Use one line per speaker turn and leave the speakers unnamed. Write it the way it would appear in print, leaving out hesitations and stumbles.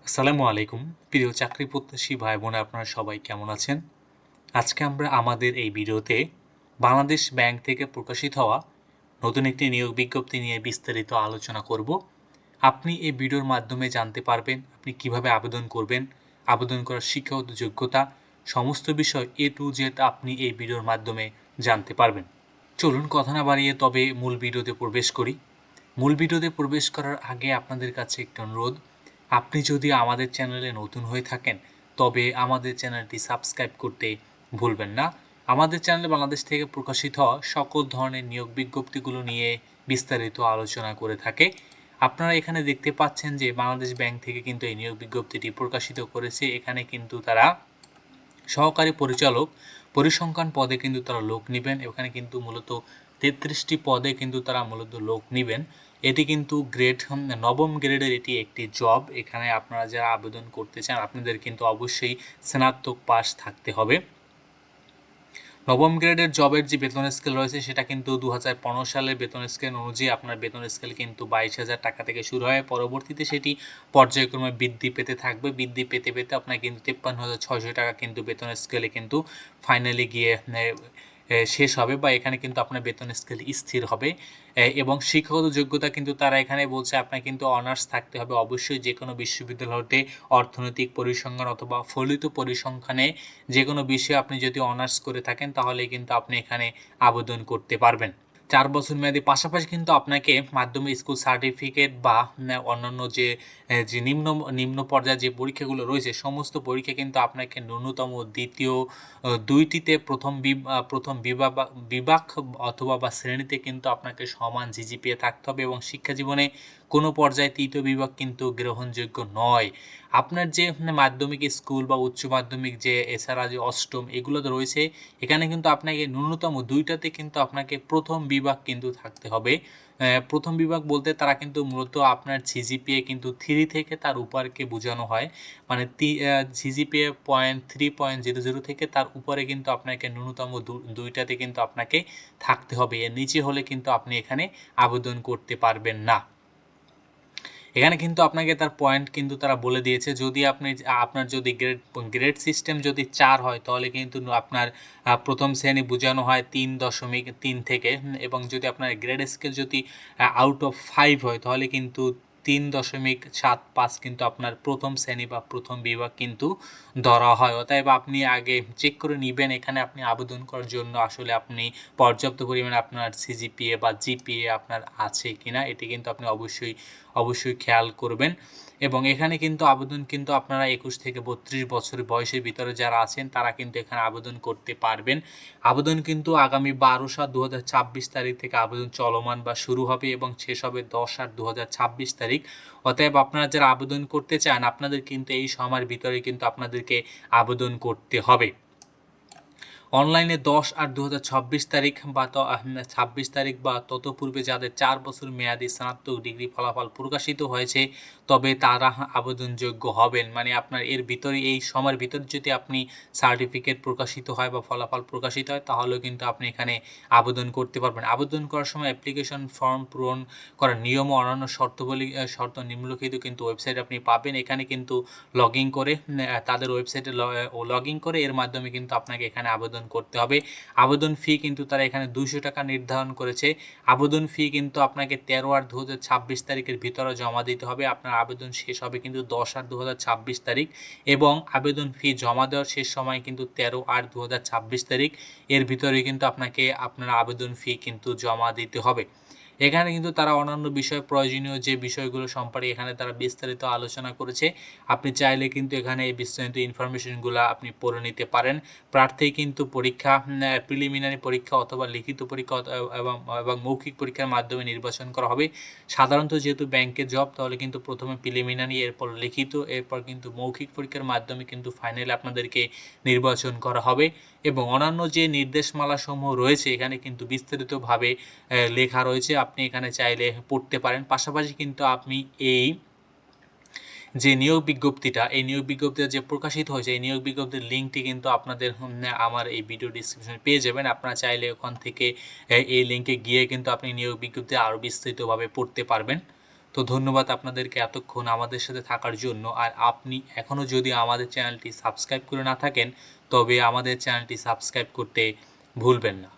আসসালামু আলাইকুম প্রিয় চাকরি প্রত্যাশী ভাই বোনেরা আপনারা সবাই কেমন আছেন? আজকে আমরা আমাদের এই ভিডিওতে বাংলাদেশ ব্যাংক থেকে প্রকাশিত হওয়া নতুন একটি নিয়োগ বিজ্ঞপ্তি নিয়ে বিস্তারিত আলোচনা করব। আপনি এই ভিডিওর মাধ্যমে জানতে পারবেন আপনি কিভাবে আবেদন করবেন, আবেদন করার শিক্ষাগত যোগ্যতা, সমস্ত বিষয় A to Z আপনি এই ভিডিওর মাধ্যমে জানতে পারবেন। চলুন কথা না বাড়িয়ে তবে মূল ভিডিওতে প্রবেশ করি। মূল ভিডিওতে প্রবেশ করার আগে আপনাদের কাছে একটি অনুরোধ, আপনি যদি আমাদের চ্যানেলে নতুন হয়ে থাকেন তবে আমাদের চ্যানেলটি সাবস্ক্রাইব করতে ভুলবেন না। আমাদের চ্যানেলে বাংলাদেশ থেকে প্রকাশিত হওয়া সকল ধরনের নিয়োগ বিজ্ঞপ্তিগুলো নিয়ে বিস্তারিত আলোচনা করে থাকে। আপনারা এখানে দেখতে পাচ্ছেন যে বাংলাদেশ ব্যাংক থেকে কিন্তু এই নিয়োগ বিজ্ঞপ্তিটি প্রকাশিত করেছে। এখানে কিন্তু তারা সহকারী পরিচালক পরিসংখ্যান পদে কিন্তু তারা লোক নেবেন। এখানে কিন্তু মূলত 33টি পদে কিন্তু তারা মূলত লোক নেবেন। এটি কিন্তু নবম গ্রেডের এটি একটি জব। এখানে আপনারা যারা আবেদন করতে চান আপনাদের কিন্তু অবশ্যই স্নাতক পাস থাকতে হবে। নবম গ্রেডের জবের যে বেতন স্কেল রয়েছে সেটা কিন্তু 2015 সালের বেতন স্কেল অনুযায়ী আপনার বেতন স্কেল কিন্তু 22,000 টাকা থেকে শুরু হয়। পরবর্তীতে সেটি পর্যায়ক্রমে বৃদ্ধি পেতে থাকবে। বৃদ্ধি পেতে পেতে আপনার কিন্তু 53,600 টাকা কিন্তু বেতন স্কেলে কিন্তু ফাইনালি গিয়ে শেষ হবে, বা এখানে কিন্তু আপনার বেতন স্কেল স্থির হবে। এবং শিক্ষাগত যোগ্যতা কিন্তু তারা এখানে বলছে আপনার কিন্তু অনার্স থাকতে হবে অবশ্যই। যে কোনো বিশ্ববিদ্যালয় হতে অর্থনৈতিক পরিসংখ্যান অথবা ফলিত পরিসংখ্যানে যে কোনো বিষয়ে আপনি যদি অনার্স করে থাকেন তাহলে কিন্তু আপনি এখানে আবেদন করতে পারবেন। 4 বছর মেয়াদি পাশাপাশি কিন্তু আপনাকে মাধ্যমিক স্কুল সার্টিফিকেট বা অন্যান্য যে নিম্ন পর্যায়ের যে পরীক্ষাগুলো রয়েছে সমস্ত পরীক্ষা কিন্তু আপনাকে ন্যূনতম দ্বিতীয় দুইটিতে প্রথম বিভাগ অথবা বা শ্রেণীতে কিন্তু আপনাকে সমান জিজিপিএ থাকতে হবে, এবং শিক্ষা জীবনে কোনো পর্যায়ে তৃতীয় বিভাগ কিন্তু গ্রহণযোগ্য নয়। আপনার যে মাধ্যমিক স্কুল বা উচ্চ মাধ্যমিক যে এছাড়া যে অষ্টম এগুলো তো রয়েছে, এখানে কিন্তু আপনাকে ন্যূনতম দুইটাতে কিন্তু আপনাকে প্রথম বিভাগ কিন্তু থাকতে হবে। প্রথম বিভাগ বলতে তারা কিন্তু মূলত আপনার সিজিপিএ কিন্তু 3 থেকে তার উপরকে বোঝানো হয়। মানে সিজিপিএ 3.00 থেকে তার উপরে কিন্তু আপনাকে ন্যূনতম দুইটাতে কিন্তু আপনাকে থাকতে হবে। এর নিচে হলে কিন্তু আপনি এখানে আবেদন করতে পারবেন না। এখানে কিন্তু আপনাকে তার পয়েন্ট কিন্তু তারা বলে দিয়েছে। যদি আপনার যদি গ্রেড সিস্টেম যদি 4 হয় তাহলে কিন্তু আপনার প্রথম শ্রেণী বোঝানো হয় 3.3 থেকে, এবং যদি আপনার গ্রেড স্কেল যদি আউট অফ 5 হয় তাহলে কিন্তু 3.75 কিন্তু আপনার প্রথম শ্রেণী বা প্রথম বিভাগ কিন্তু ধরা হয়। অতএব আপনি আগে চেক করে নেবেন এখানে আপনি আবেদন করার জন্য আসলে আপনি পর্যাপ্ত পরিমাণে আপনার সিজিপিএ বা জিপিএ আপনার আছে কিনা, এটি কিন্তু আপনি অবশ্যই খেয়াল করবেন। এবং এখানে কিন্তু আবেদন কিন্তু আপনারা 21 থেকে 32 বছর বয়সের ভিতরে যারা আছেন তারা কিন্তু এখানে আবেদন করতে পারবেন। আবেদন কিন্তু আগামী 12/7/2026 তারিখ থেকে আবেদন চলমান বা শুরু হবে এবং শেষ হবে 10/8/2026 তারিখ। অতএব আপনারা যারা আবেদন করতে চান আপনাদের কিন্তু এই সময়ের ভিতরে কিন্তু আপনাদেরকে আবেদন করতে হবে। অনলাইনে 10/8/2026 তারিখ বা 26 তারিখ বা ততপূর্বে যাদের 4 বছর মেয়াদি স্নাতক ডিগ্রি ফলাফল প্রকাশিত হয়েছে তবে তারা আবেদনযোগ্য হবেন। মানে আপনার এর ভিতরে এই সময়ের ভিতরে যদি আপনি সার্টিফিকেট প্রকাশিত হয় বা ফলাফল প্রকাশিত হয় তাহলেও কিন্তু আপনি এখানে আবেদন করতে পারবেন। আবেদন করার সময় অ্যাপ্লিকেশন ফর্ম পূরণ করার নিয়ম ও অন্যান্য শর্ত নিম্নলিখিত কিন্তু ওয়েবসাইট আপনি পাবেন। এখানে কিন্তু লগইন করে তাদের ওয়েবসাইটে লগইন করে এর মাধ্যমে কিন্তু আপনাকে এখানে আবেদন করতে হবে। আবেদন ফি কিন্তু তারা এখানে 200 টাকা নির্ধারণ করেছে। আবেদন ফি কিন্তু আপনাকে 13/8/2026 তারিখের ভিতরে জমা দিতে হবে। আপনার আবেদন শেষ হবে কিন্তু 10/8/2026 তারিখ, এবং আবেদন ফি জমা দেওয়ার শেষ সময় কিন্তু 13/8/2026 তারিখ। এর ভিতরে কিন্তু আপনাকে আপনার আবেদন ফি কিন্তু জমা দিতে হবে। এখানে কিন্তু তারা অন্যান্য প্রয়োজনীয় যে বিষয়গুলো সম্পর্কে এখানে তারা বিস্তারিত আলোচনা করেছে। আপনি চাইলে কিন্তু এখানে এই বিস্তারিত ইনফরমেশনগুলো আপনি পড়ে নিতে পারেন। প্রার্থী কিন্তু পরীক্ষা প্রিলিমিনারি পরীক্ষা অথবা লিখিত পরীক্ষা এবং মৌখিক পরীক্ষার মাধ্যমে নির্বাচন করা হবে। সাধারণত যেহেতু ব্যাংকের জব তাহলে কিন্তু প্রথমে প্রিলিমিনারি, এরপর লিখিত, এরপর কিন্তু মৌখিক পরীক্ষার মাধ্যমে কিন্তু ফাইনালি আপনাদেরকে নির্বাচন করা হবে। এবং অন্যান্য যে নির্দেশমালাসমূহ রয়েছে এখানে কিন্তু বিস্তারিতভাবে লেখা রয়েছে, আপনি এখানে চাইলে পড়তে পারেন। পাশাপাশি কিন্তু আপনি এই যে নিয়োগ বিজ্ঞপ্তিটা যে প্রকাশিত হয়েছে এই নিয়োগ বিজ্ঞপ্তির লিঙ্কটি কিন্তু আপনাদের আমার এই ভিডিও ডিসক্রিপশনে পেয়ে যাবেন। আপনারা চাইলে ওখান থেকে এই লিঙ্কে গিয়ে কিন্তু আপনি নিয়োগ বিজ্ঞপ্তি আরও বিস্তারিতভাবে পড়তে পারবেন। তো ধন্যবাদ আপনাদেরকে এতক্ষণ আমাদের সাথে থাকার জন্য। আর আপনি এখনও যদি আমাদের চ্যানেলটি সাবস্ক্রাইব করে না থাকেন, তবে আমাদের চ্যানেলটি সাবস্ক্রাইব করতে ভুলবেন না।